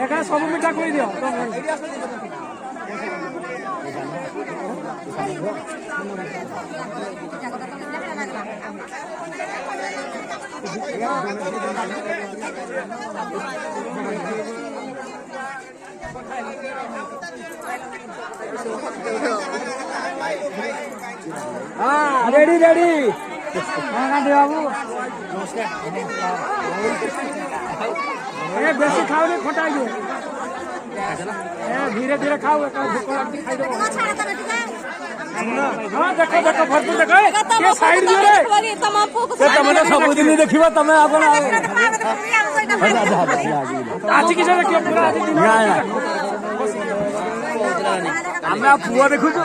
एका सब मिठा कर दियो हाँ रेडी रेडी बाबू बेसी खाओ नहीं खोटाइए धीरे धीरे खाओ हाँ देखो देखो भरपूर देखो साइड दियो सब दिन देखिबो तमे अपन आज की जगह क्यों पूरा हमरा पुआ देखु छु